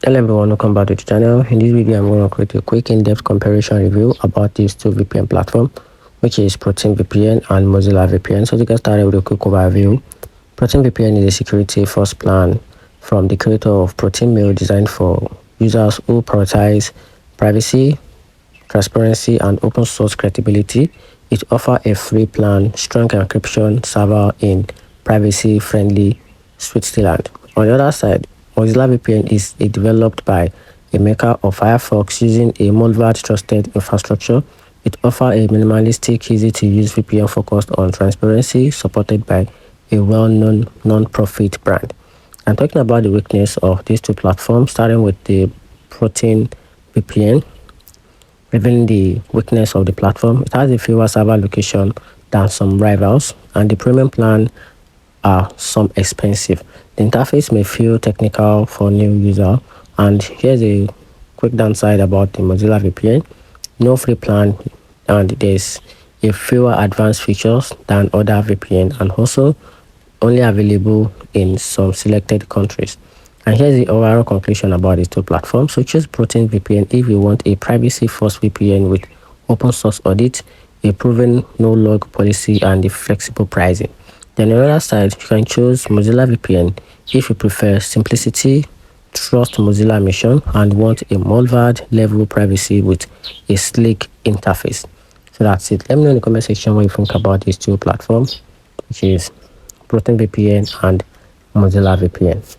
Hello everyone, welcome back to the channel. In this video I'm going to create a quick in-depth comparison review about these two VPN platforms, which is ProtonVPN and Mozilla VPN. So to get started with a quick overview, ProtonVPN is a security first plan from the creator of ProtonMail designed for users who prioritize privacy, transparency and open source credibility. It offers a free plan, strong encryption server in privacy friendly Switzerland. On the other side, Mozilla VPN is developed by a maker of Firefox using a Mozilla trusted infrastructure. It offers a minimalistic, easy-to-use VPN focused on transparency, supported by a well-known non-profit brand. I'm talking about the weakness of these two platforms, starting with the ProtonVPN. Revealing the weakness of the platform, it has a fewer server location than some rivals, and the premium plan are some expensive. The interface may feel technical for new user, and here's a quick downside about the Mozilla VPN: no free plan, and there's a fewer advanced features than other VPN, and also only available in some selected countries. And here's the overall conclusion about these two platforms. So choose ProtonVPN if you want a privacy-first VPN with open source audit, a proven no-log policy, and the flexible pricing. Then on the other side, you can choose Mozilla VPN if you prefer simplicity, trust Mozilla mission, and want a Mozilla level privacy with a sleek interface. So that's it. Let me know in the comment section what you think about these two platforms, which is ProtonVPN and Mozilla VPN.